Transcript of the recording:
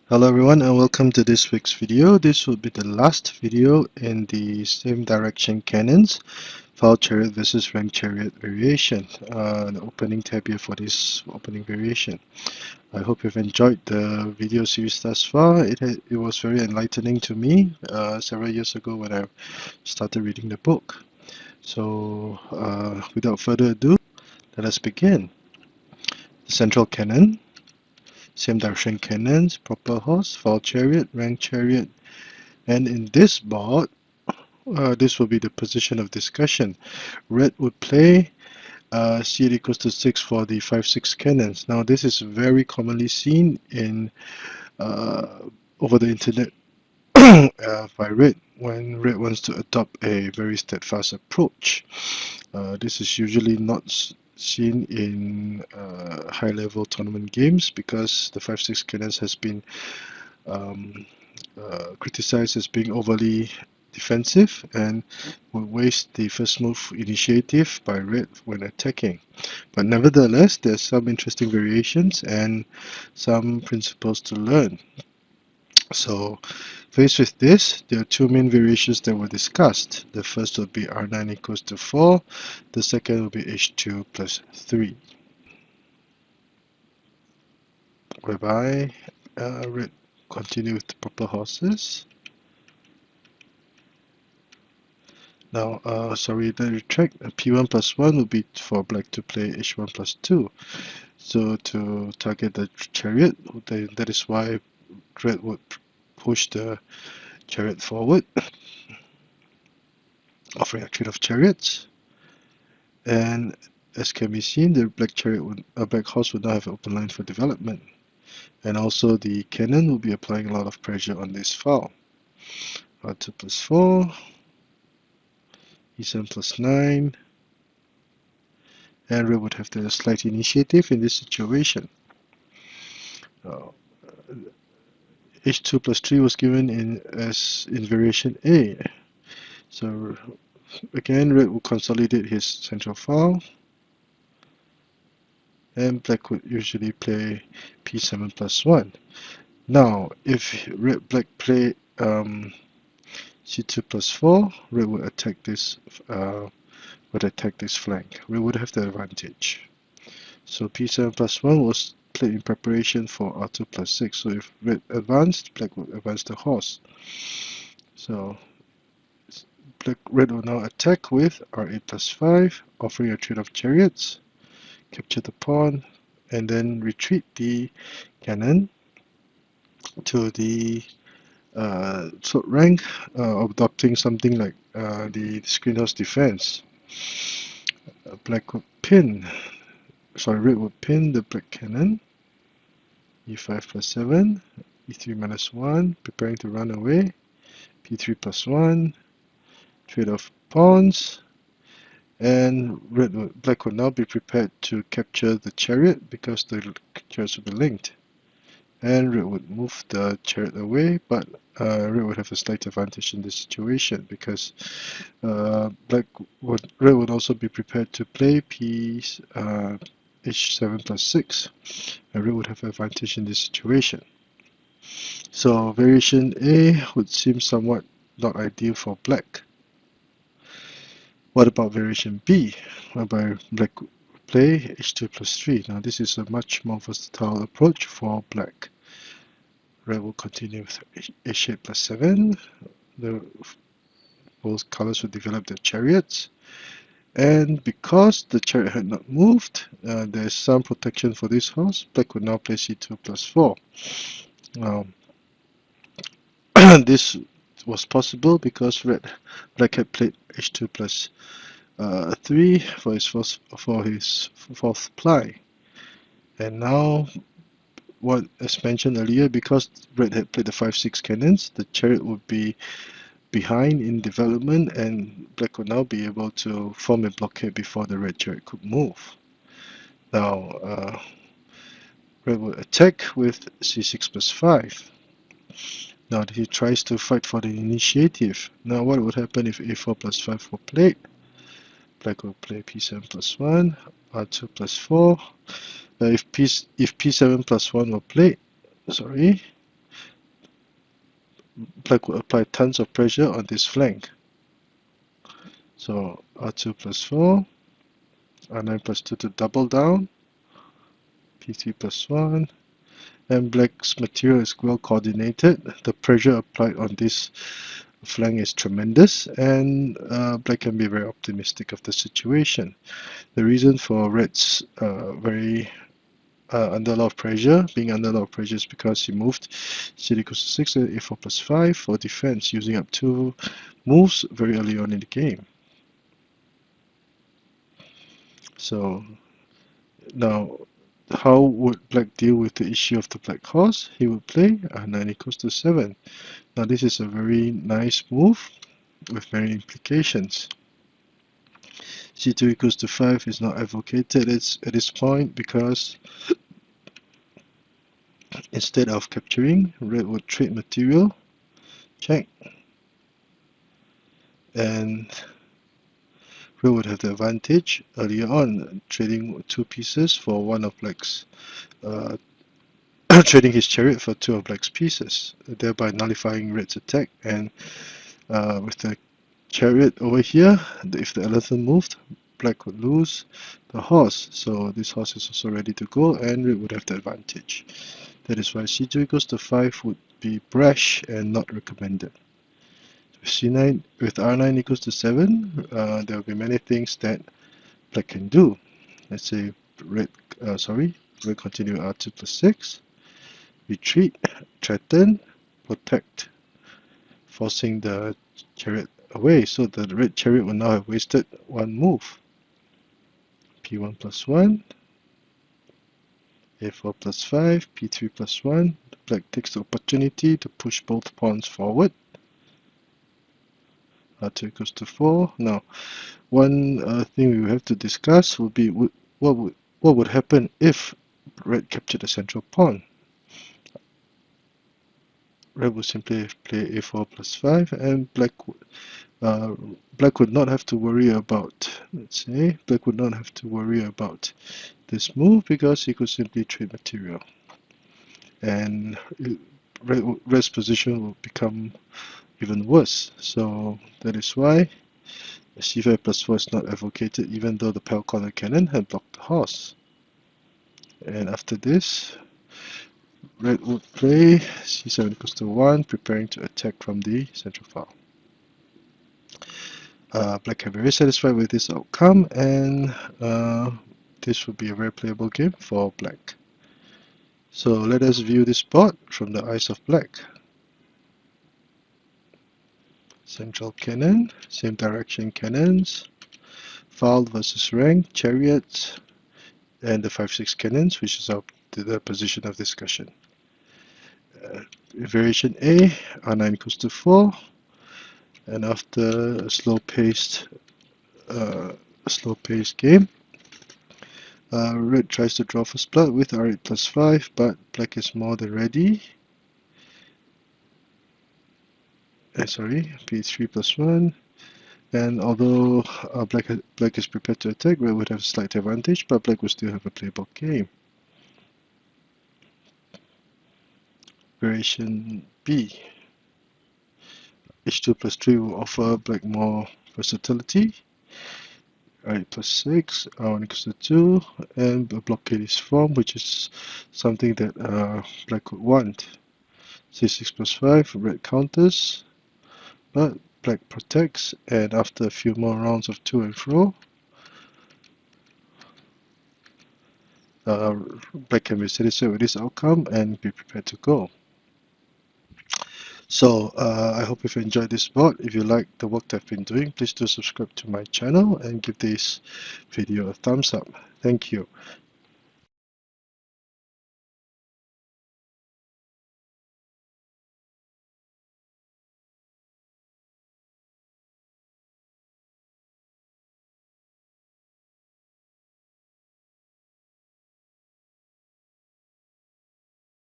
Hello everyone and welcome to this week's video. This will be the last video in the same direction cannons, file chariot versus rank chariot variation, the opening tabia for this opening variation. I hope you've enjoyed the video series thus far. It was very enlightening to me several years ago when I started reading the book. So without further ado, let us begin. The central cannon, same direction cannons, proper horse, file chariot, rank chariot. And in this board, this will be the position of discussion. Red would play c equals to 6 for the 5-6 cannons. Now this is very commonly seen in over the internet by Red when Red wants to adopt a very steadfast approach. This is usually not seen in high-level tournament games because the 5-6 cannons has been um, criticized as being overly defensive and will waste the first move initiative by red when attacking. But nevertheless, there's some interesting variations and some principles to learn. So, faced with this, there are two main variations that were discussed. The first will be R9 equals to 4, the second will be H2 plus 3, whereby red continue with the proper horses. Now, sorry, let me retract. P1 plus 1 will be for black to play H1 plus 2. So to target the chariot, that is why red would push the chariot forward, offering a trade of chariots. And as can be seen, the black horse would now have an open line for development. And also the cannon will be applying a lot of pressure on this file. R2 plus 4, E7 plus 9, and red would have the slight initiative in this situation. H2 plus 3 was given in variation A. So again, red will consolidate his central file, and black would usually play P7 plus 1. Now, if black play C2 plus 4, red would attack this flank. Red would have the advantage. So P7 plus 1 was played in preparation for R2 plus 6. So if red advanced, black would advance the horse. So red will now attack with R8 plus 5, offering a trade of chariots, capture the pawn, and then retreat the cannon to the third rank, adopting something like the screenhouse defense. Red would pin the black cannon, E5 plus 7, E3 minus 1, preparing to run away, P3 plus 1, trade of pawns, and black would now be prepared to capture the chariot because the chariots will be linked. And red would move the chariot away, but red would have a slight advantage in this situation because red would also be prepared to play H7 plus 6, and red would have an advantage in this situation. So variation A would seem somewhat not ideal for black. What about variation B, whereby black would play H2 plus 3? Now this is a much more versatile approach for black. Red will continue with H8 plus 7. Both colors will develop their chariots. And because the chariot had not moved, there is some protection for this horse. Black would now play C2 plus 4. This was possible because black had played H2 plus 3 for his fourth ply. And now, as mentioned earlier, because red had played the 5-6 cannons, the chariot would be behind in development, and black would now be able to form a blockade before the red chariot could move. Now, red would attack with C6 plus 5. Now he tries to fight for the initiative. Now what would happen if A4 plus 5 were played? Black will play P7 plus 1, R2 plus 4. If P7 plus 1 were played, black will apply tons of pressure on this flank. So R2 plus 4, R9 plus 2 to double down, P3 plus 1, and black's material is well coordinated. The pressure applied on this flank is tremendous, and black can be very optimistic of the situation. The reason for red's very under a lot of pressure, being under a lot of pressure, is because he moved c equals to 6 and a4 plus 5 for defense, using up 2 moves very early on in the game. So now, how would black deal with the issue of the black horse? He would play r9 equals to 7. Now this is a very nice move with many implications. c2 equals to 5 is not advocated at this point because instead of capturing, red would trade material, check, and red would have the advantage earlier on, trading 2 pieces for one of black's trading his chariot for 2 of black's pieces, thereby nullifying red's attack. And with the chariot over here, if the elephant moved, black would lose the horse. So this horse is also ready to go, and red would have the advantage. That is why c2 equals to 5 would be brash and not recommended. With c9, with r9 equals to 7, there will be many things that black can do. Let's say red continue r2 plus 6, retreat, threaten, protect, forcing the chariot away. So the red chariot will now have wasted 1 move. p1 plus 1, a4 plus 5, p3 plus 1. Black takes the opportunity to push both pawns forward. r2 equals to 4. Now, one thing we will have to discuss will be what would happen if red captured the central pawn. Red would simply play a4 plus 5, and black would not have to worry about, let's say, black would not have to worry about this move because he could simply trade material. And red's position will become even worse. So that is why c5 plus 4 is not advocated, even though the pale corner cannon had blocked the horse. And after this, red would play c7 equals to 1, preparing to attack from the central file. Black can be very satisfied with this outcome, and this would be a very playable game for black. So let us view this board from the eyes of black. Central cannon, same direction cannons, file versus rank, chariots, and the 5-6 cannons, which is the position of discussion. Variation A, r9 equals to 4, and after a slow-paced game, red tries to draw first blood with r8 plus 5, but black is more than ready. p3 plus 1. And although black is prepared to attack, red would have a slight advantage, but black would still have a playable game. Variation B. h2 plus 3 will offer black more versatility. r8 plus 6, r1 equals to 2, and a blockade is formed, which is something that black would want. c6 plus 5, red counters, but black protects, and after a few more rounds of to and fro, black can be satisfied with this outcome and be prepared to go. So I hope you've enjoyed this board. If you like the work that I've been doing, please do subscribe to my channel and give this video a thumbs up. Thank you.